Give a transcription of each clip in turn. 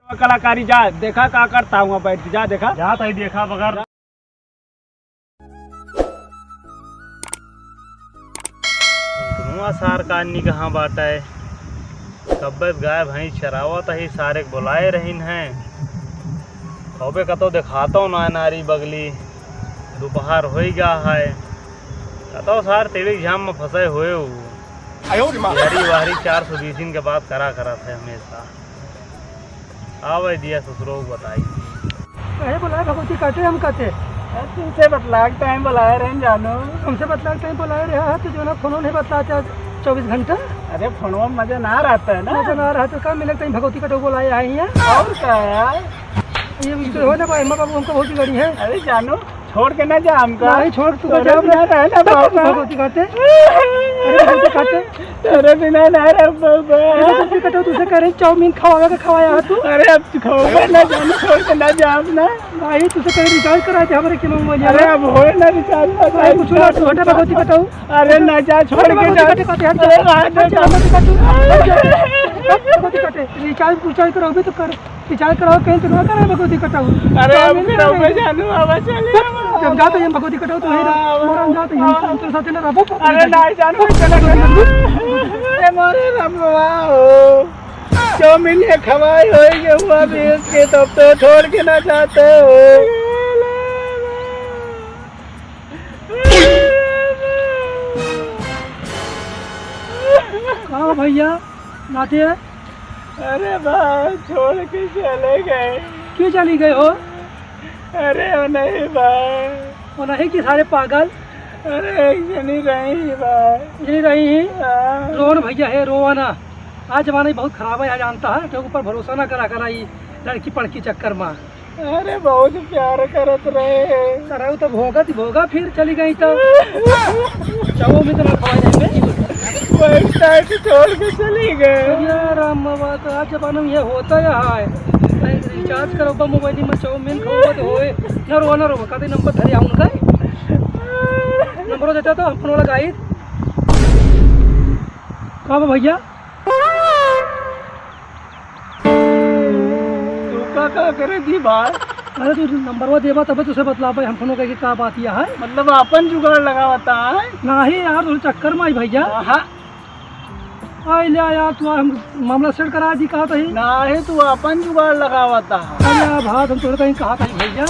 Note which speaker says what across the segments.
Speaker 1: कलाकारी जा देखा का करता हूँ बैठ जा देखा
Speaker 2: जा तो देखा बगैर सार कानी कहाँ बाटा है कब्बत गाय भैंस चरावत ही सारे बुलाए रहीन हैं कबे का तो दिखाता हूँ ना नारी बगली दोपहर हो गया है कतो सार तेरी झाम में फंसे हुए यारी वारी 420 दिन के बाद करा थे हमेशा आवे दिया ससुरो बताई
Speaker 1: बुलाए भगवती काटे हम कहते तुमसे बतला टाइम बुलाए रहे जानो हमसे बतला टाइम बुलाए रहे तो जो ना फोन नहीं बतलाता 24 घंटा। अरे फोनवा में मजा ना रहता है ना, मजा ना रहा तो क्या मिले कहीं भगवती कटो बुलाए आई है और क्या यार ये हो ना भाई बाबू हमको बहुत गाड़ी है। अरे जानो छोड़ के ना जा हमका नहीं छोड़ तू जा ना भगवती काटे अरे काटे अरे बिना ना रे बाबा कटो तुझे करे चाउमीन खवाया तू। अरे अब तू खाओगे ना जानो छोड़ के ना जा अपना भाई तुझे करे रिचार्ज करा दे हमारे किलो में। अरे अब हो ना रिचार्ज कुछ ना छोटा भगवती कटो। अरे ना जा छोड़ के जा भगवती कटे रिचार्ज करोगे तो कर रिचार्ज कराओ कहीं तो ना करे भगवती कटाऊ। अरे अब मैं जानू अब चले जब जाते हैं भगवती कटाऊ तो हम जाते हैं हम तो साथ ना रहो। अरे ना जानू चला ए मोरे रमवा हो चाउमीन ये खवाई होएगे हुआ बेच के तब तो छोड़ के ना जाते हो। कहाँ भैया नाते हैं? अरे भाई छोड़ के चले गए। क्यों चली गए हो? अरे वो नहीं भाई वो नहीं कि सारे पागल। अरे नहीं रही भाई नहीं रही रोन भैया है रोवाना आज जमाना बहुत खराब है जानता है के ऊपर भरोसा ना करा कराई लड़की पड़की चक्कर में। अरे बहुत प्यार करत रहे कराऊ तो भोगा फिर चली गई तो चावो में तो ना खवा जाएंगे छोड़ के चली गए। राम बाबा तो आज जमाना में ये होता है रिचार्ज करो मोबाइल में चाउमीन खाओ तो होए ना रो कहते नंबर धरे आऊँ उनका नंबर देता तो हम फोन लगाई कहाँ भैया तू का करे दी बात। अरे तू नंबर वो देवा तब तुझे बतला पाए हम फोन करके क्या बात यह है मतलब अपन जुगाड़ लगावता है नहीं यार तुझे चक्कर में आई भैया आई ले यार तू हम मामला सेट करा दी कहा था नहीं तू अपन जुगाड़ लगावता है। अरे भाई हम थोड़ा कहीं कहा था भैया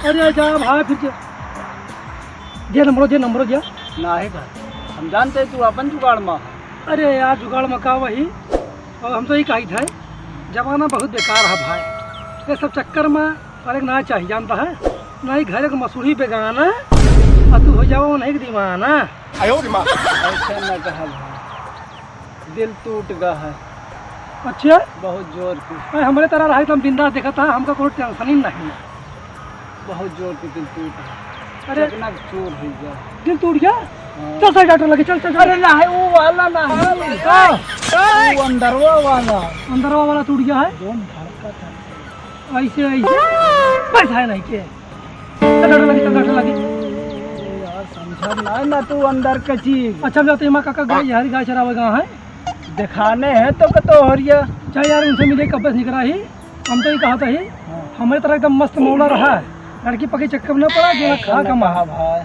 Speaker 1: अरे जा भाई फिर दे नंबर दिया नहीं हम जानते तू अपन जुगाड़ में। अरे यार जुगाड़ में का वही और हम तो यही कही था जमाना बहुत बेकार है भाई ये सब चक्कर में अरे ना चाहिए जानता है नहीं घर का मसूरी पे गाना और तू हो जाओ नहीं दीवाना ऐसे न कहा दिल टूट गया है। अच्छा बहुत जोर की हमारे तरह रहा एकदम बिंदास देखा था हमका कोई टेंशन ही नहीं बहुत जोर की दिल टूट गया। अरे चोर हो गया दिल टूट गया चल सर डॉक्टर लगे चल चल। अरे ना है वो वाला ना है वो अंदरवा वाला टूट गया है ऐसे पैसा है नहीं के डॉक्टर लगे यार समझा ना तू अंदर का चीज। अच्छा जाते माँ काका गाय चरावेगा है दिखाने हैं तो कतो हो रही है चाहे यार उनसे मिले कब बस निकला ही हम तो ही कहा था ही हमारे तरह एकदम मस्त मौला रहा लड़की पकी चक्कर में पड़ा जो खा का महा भाई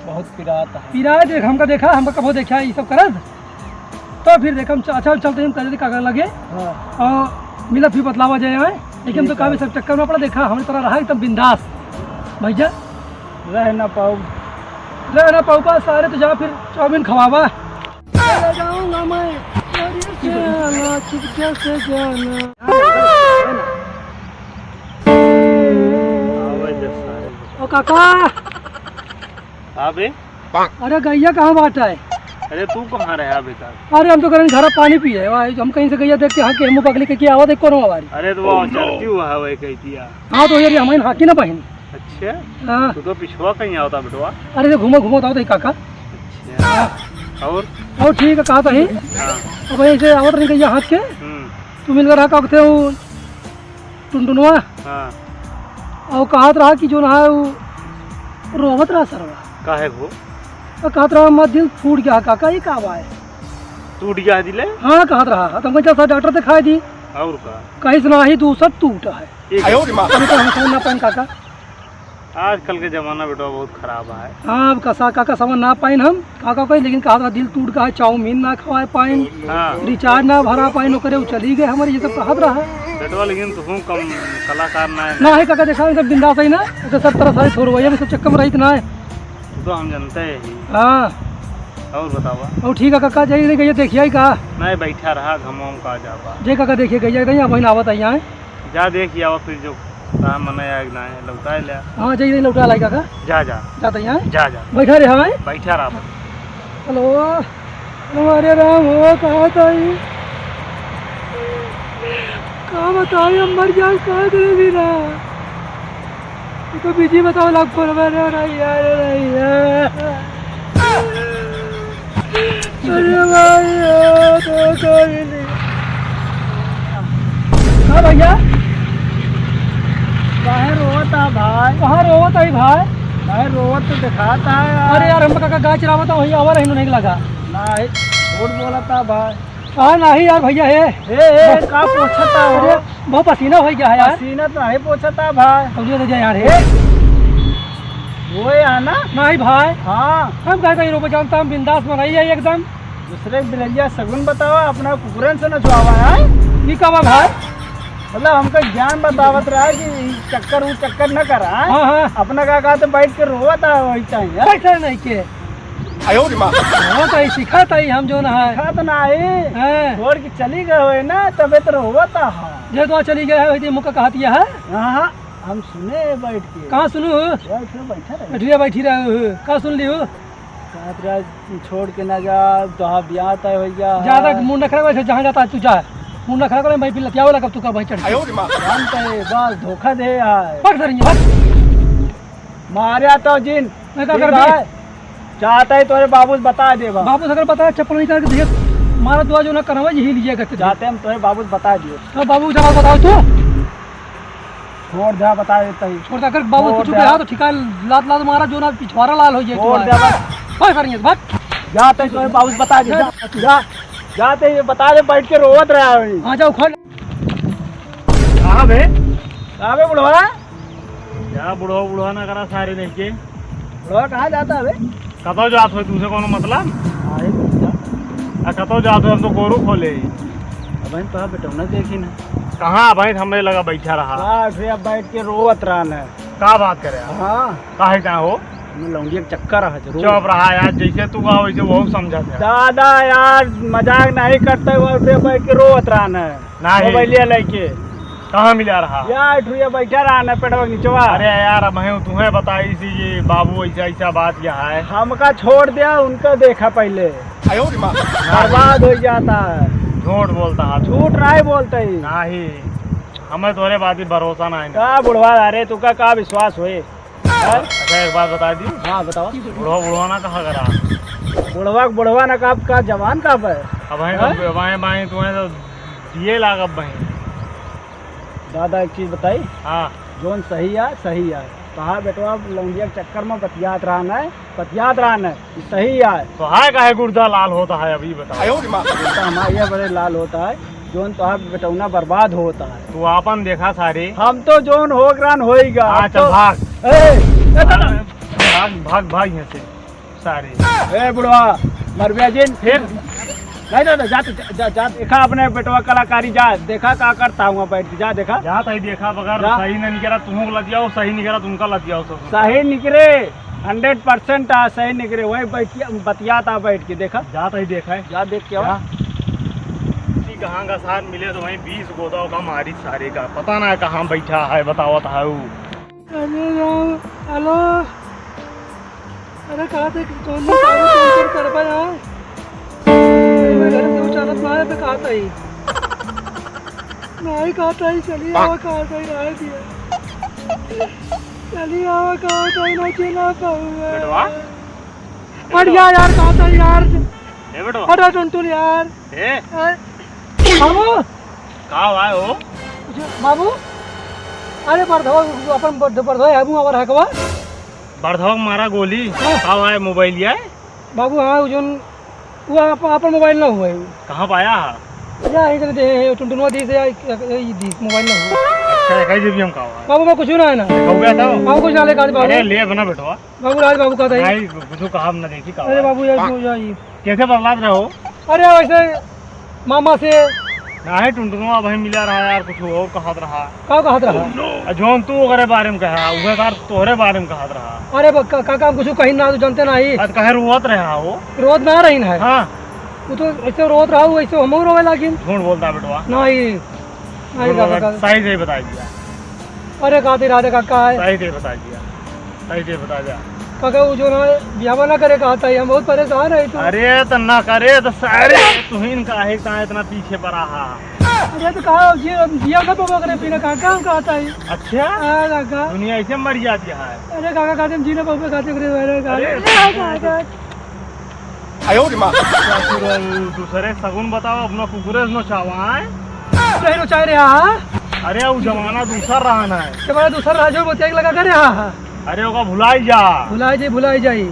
Speaker 1: बहुत पिरात देख हमका देखा हमका कबो देखा ये सब करत तो फिर देख हम अच्छा चलते हम करे कागज लगे और मिला फिर बतलावा जाए लेकिन तो काफी सब चक्कर में पड़ा देखा हमारी तरह रहा एकदम बिंदास भैया रह ना पाऊ पास सारे तो जा फिर चाउमीन खवावा जाऊंगा मैं से जाना। ओ काका
Speaker 2: अबे
Speaker 1: अरे गैया कहाँ बाटा है?
Speaker 2: अरे तू कहाँ रहा बेटा?
Speaker 1: अरे हम तो करें घर पानी पिए हम कहीं से गैया देखते हाँ के हम बगली के क्या आवा देख कौन हमारी।
Speaker 2: अरे तो वो चलती हुआ है वही कहती है।
Speaker 1: हाँ तो यार हमारी हाकी ना बहन।
Speaker 2: अच्छा
Speaker 1: हाँ
Speaker 2: तू तो पिछवा कहीं आवता बेटवा।
Speaker 1: अरे घूमो था काका।
Speaker 2: अच्छा
Speaker 1: और ठीक है कहा था ही अब ऐसे आवत नहीं गैया हाथ के तू मिलकर रहा थे वो टुनटुनवा और कहा रहा कि जो ना वो रोवत रहा सरवा
Speaker 2: काहे को
Speaker 1: कहा रहा मत दिल फूट गया काका ये कहा है
Speaker 2: टूट गया दिले।
Speaker 1: हाँ कहा रहा तुमको जैसा डॉक्टर दिखाई दी
Speaker 2: और का
Speaker 1: कहीं से नहीं दूसरा टूटा है। अभी तो हम समझ ना पाइन काका।
Speaker 2: आजकल के जमाना बेटा बहुत खराब है।
Speaker 1: हाँ अब कसा काका समझ ना पाइन हम काका कहीं, लेकिन कहा था दिल टूट गया है, चाउमीन ना खवाए पाइन,
Speaker 2: हाँ
Speaker 1: रिचार्ज ना भरा पाइन, ओकरे वो चली गए हमारे, ये सब कहत रहा है
Speaker 2: बेटवा, लेकिन तुम कम कलाकार ना है
Speaker 1: ना है काका। देखा सब बिंदास है ना, ऐसे सब तरह सारी छोड़वाइया में सब चक्कर में रही ना है।
Speaker 2: तो हम जानते हैं।
Speaker 1: हाँ
Speaker 2: और बतावा।
Speaker 1: और ठीक है काका, जाइए गई देखिए का
Speaker 2: नहीं बैठा रहा घमाम का जावा।
Speaker 1: जय काका देखिए गई नहीं बहन आवत है यहाँ।
Speaker 2: जा देख आवा फिर जो काम मनाया ना है लौटा ले।
Speaker 1: हाँ जाइए लौटा लाई काका।
Speaker 2: जा जा
Speaker 1: जाता यहाँ
Speaker 2: जा जा
Speaker 1: बैठा रहे हमें।
Speaker 2: बैठा रहा।
Speaker 1: हेलो हमारे राम हो कहा था कहा बताओ हम मर जाओ कहा करे बिना तो बीजी बताओ लाख फोन रही है। अरे भाई तो कोई नहीं। हाँ भैया
Speaker 3: काहे रोता भाई?
Speaker 1: कहाँ रोवत है भाई?
Speaker 3: काहे रोवत तो दिखाता है यार।
Speaker 1: अरे यार हम काका गाय चरावता वही आवर नहीं लगा।
Speaker 3: नहीं झूठ बोलता भाई।
Speaker 1: हाँ नहीं यार भैया है
Speaker 3: ए का पोछता
Speaker 1: अरे
Speaker 3: हो?
Speaker 1: बहुत पसीना हो गया है यार।
Speaker 3: पसीना तो नहीं पोछता भाई।
Speaker 1: समझिए तो जाए यार है
Speaker 3: वो है ना?
Speaker 1: नहीं भाई
Speaker 3: हाँ
Speaker 1: हम कहे कहीं रोपे जानता हम बिंदास में रही है एकदम।
Speaker 3: दूसरे बिलैया सगुन बतावा अपना कुकुरन से न छुआवा है।
Speaker 1: की कहा भाई?
Speaker 3: मतलब हमको ज्ञान बतावत रहा है कि चक्कर वो चक्कर न करा।
Speaker 1: हाँ हाँ
Speaker 3: अपना का तो बैठ के रोता है वही चाहिए।
Speaker 1: कैसे नहीं के वो तो सीखा था हम जो ना है
Speaker 3: खा तो नहीं
Speaker 1: हैं।
Speaker 3: छोड़ के चली गए हुए ना तबे तो रोता है।
Speaker 1: जो तो चली गया है वही मुका कहती है।
Speaker 3: हाँ हम सुने बैठ के।
Speaker 1: कहाँ सुनू
Speaker 3: बैठा रहे
Speaker 1: बैठिया बैठी रहे कहाँ सुन लियो।
Speaker 3: छोड़ के ना जा तो ब्याह तय हो गया।
Speaker 1: ज्यादा मुंह न खड़ा जहाँ जाता है तू जा मुंह न खड़ा कर भाई फिर लतिया वाला कब तू का भाई चढ़
Speaker 3: जानते है बस धोखा दे आए।
Speaker 1: पक सर
Speaker 3: मारिया तो जिन
Speaker 1: मैं क्या कर भाई
Speaker 3: चाहता है तोरे बाबू बता दे
Speaker 1: बाबू अगर पता चप्पल नहीं करके देख मारा दुआ जो ना करवा यही लीजिए करते
Speaker 3: जाते हम तोरे बाबू बता दिए।
Speaker 1: तो बाबू जवाब बताओ तू
Speaker 3: छोड़ दे बता देता ही।
Speaker 1: छोड़ अगर बाबू कुछ भी तो ठिका लात लात मारा जो ना पिछवाड़ा लाल हो जाए
Speaker 3: छोड़ दे
Speaker 1: भाई करेंगे भाग
Speaker 3: जाते हैं तोरे बाबू बता दे जा जाते ये बता दे बैठ के रोवत रहा है।
Speaker 1: हाँ जाओ खोल
Speaker 2: कहाँ बे
Speaker 3: अबे बुढ़वा
Speaker 2: जा बुढ़वा बुढ़वा ना करा सारे देख के।
Speaker 3: बुढ़वा कहाँ जाता है?
Speaker 2: कतो जात हो तुमसे कोनो मतलब? कतो जात हो हम तो गोरू खोले।
Speaker 3: अब तो बेटा ना देखी ना
Speaker 2: कहाँ भाई हमें लगा बैठा रहा।
Speaker 3: फिर अब बैठ के रोवत रहा है।
Speaker 2: का बात करे
Speaker 3: हाँ
Speaker 2: काहे का हो
Speaker 3: लौंडिया चक्कर है जरूर।
Speaker 2: चुप रहा यार जैसे तू कहा वैसे वो समझा था।
Speaker 3: दादा यार मजाक नहीं करते हुए बैठ के रोवत रहा है
Speaker 2: नहीं
Speaker 3: मोबाइलिया लेके।
Speaker 2: कहाँ मिला रहा
Speaker 3: यार ठुया बैठा रहा है पेटवा नीचवा।
Speaker 2: अरे यार अब मैं तुम्हें बताई सी ये बाबू ऐसा ऐसा बात यहाँ है।
Speaker 3: हमका छोड़ दिया उनका देखा पहले बर्बाद हो जाता है।
Speaker 2: झूठ बोलता है
Speaker 3: झूठ नहीं बोलते ही
Speaker 2: नहीं हमें तुम्हारे बात ही भरोसा नहीं।
Speaker 3: का बुढ़वा अरे तुका का विश्वास हुए?
Speaker 2: अच्छा एक बात बता दी।
Speaker 3: हाँ बताओ।
Speaker 2: बुढ़वा बुढ़वा ना कहा करा
Speaker 3: बुढ़वा ना का जवान का है।
Speaker 2: अब बाएं बाएं तुम्हें तो दिए लाग अब बहन।
Speaker 3: दादा एक चीज बताई
Speaker 2: हाँ
Speaker 3: जोन सही है कहा बेटवा लौंडिया के चक्कर में बतियात रहना है सही है।
Speaker 2: तो है काहे गुर्दा लाल होता है अभी बताओ।
Speaker 3: हमारे बड़े लाल होता है जोन तो बेटौना बर्बाद होता है।
Speaker 2: तू आपन देखा सारे
Speaker 3: हम तो जोन हो ग्रान होएगा।
Speaker 2: हाँ चल भाग भाग भाग यहाँ से सारे।
Speaker 3: बुढ़वा मरबिया जिन फिर नहीं दादा जा देखा अपने बेटवा कलाकारी जा देखा का करता हूँ बैठ के जा देखा
Speaker 2: जहाँ तही देखा बगैर सही नहीं निकला तुम लतियाओ सही निकला तुमका लतियाओ सब
Speaker 3: सही निकले 100% सही निकले वही बतियाता बैठ के देखा
Speaker 2: जा तही देखा है
Speaker 3: जा देख के
Speaker 2: कहाँ का साथ मिले तो वहीं 20 गोदाओं का मारी सारे का पता ना कहाँ बैठा है बताओ था
Speaker 1: हेलो अरे कहा थे कर पाया कहा था ही नहीं कहा ही चलिए आवा कहा था ही रह दिया चलिए आवा कहा था ही ना चला
Speaker 2: बेटवा
Speaker 1: बढ़िया यार कहा था यार
Speaker 2: बेटवा
Speaker 1: हटा टुनटुन यार बाबू
Speaker 2: कहाँ आए हो
Speaker 1: बाबू अरे बर्धवा अपन बर्धवा है मुँह है कवा
Speaker 2: बर्धवा मारा गोली कहाँ आए मोबाइल है
Speaker 1: बाबू हाँ जोन वो अपन मोबाइल ना हुआ
Speaker 2: कहाँ पाया
Speaker 1: या इधर दे टुनटुनवा दी से दी मोबाइल में
Speaker 2: अच्छा कई जी भी हम कावा
Speaker 1: बाबू मैं कुछ ना है ना
Speaker 2: हो गया था
Speaker 1: बाबू कुछ ना ले का बाबू
Speaker 2: अरे ले बना बेटवा
Speaker 1: बाबू राज बाबू का था
Speaker 2: नहीं कुछ कहा ना देखी का
Speaker 1: अरे बाबू यार क्यों जाई
Speaker 2: कैसे बर्बाद रहे हो
Speaker 1: अरे वैसे मामा से
Speaker 2: नहीं टुनटुनवा भाई मिला रहा यार कुछ और कहत रहा
Speaker 1: का कहत रहा
Speaker 2: जोन तू अगर बारे में कहा उहे कार तोहरे बारे में कहत रहा
Speaker 1: अरे काका हम कुछ कहीं ना तो जानते नहीं
Speaker 2: आज कहे रोवत रहा वो
Speaker 1: रोज ना रही है
Speaker 2: हाँ
Speaker 1: वो तो ऐसे रोज रहा हूँ ऐसे हम रोवे लेकिन
Speaker 2: झूठ बोलता बेटवा
Speaker 1: नहीं नहीं काका
Speaker 2: सही से बता दिया
Speaker 1: अरे कहते राधे काका है
Speaker 2: सही से बता दिया सही से बता दिया
Speaker 1: काका वो जो ना ब्याह ना करे कहता है हम बहुत परेशान है तो
Speaker 2: अरे तो ना करे तो सारे तुहिन का है कहाँ इतना पीछे पड़ा है
Speaker 1: अरे तो कहा जिया ना पापा करे पीना काका हम कहता है
Speaker 2: अच्छा
Speaker 1: हाँ काका
Speaker 2: दुनिया ऐसे मर जाती है
Speaker 1: अरे काका कहते हम जीना पापा कहते करे काका
Speaker 2: दूसरे सगुन बताओ अपना कुकुरे नो चावाए
Speaker 1: नहीं चाह रहे हाँ
Speaker 2: अरे वो जमाना दूसरा रहा है
Speaker 1: तुम्हारा दूसरा राजो बतिया लगा करे हाँ
Speaker 2: अरे ओका भुलाई जा
Speaker 1: भुलाई जाई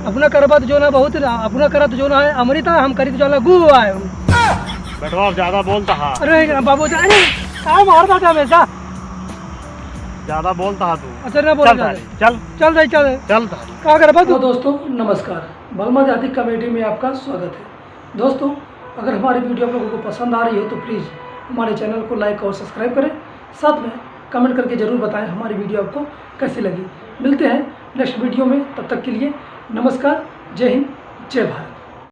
Speaker 1: अपना करबत जो ना बहुत अपना करत जो ना है अमृता हम करी तो जो ना गु आए
Speaker 2: बेटवा अब ज्यादा बोलता है
Speaker 1: अरे बाबू अरे कहाँ मारता था हमेशा
Speaker 2: ज्यादा बोलता है तू
Speaker 1: अच्छा ना बोल
Speaker 2: चल
Speaker 1: चल क्या कर तो दोस्तों नमस्कार बलमा जाति कमेटी में आपका स्वागत है। दोस्तों अगर हमारी वीडियो आप लोगों को पसंद आ रही है तो प्लीज़ हमारे चैनल को लाइक और सब्सक्राइब करें, साथ में कमेंट करके ज़रूर बताएं हमारी वीडियो आपको कैसी लगी। मिलते हैं नेक्स्ट वीडियो में, तब तक के लिए नमस्कार, जय हिंद, जय भारत।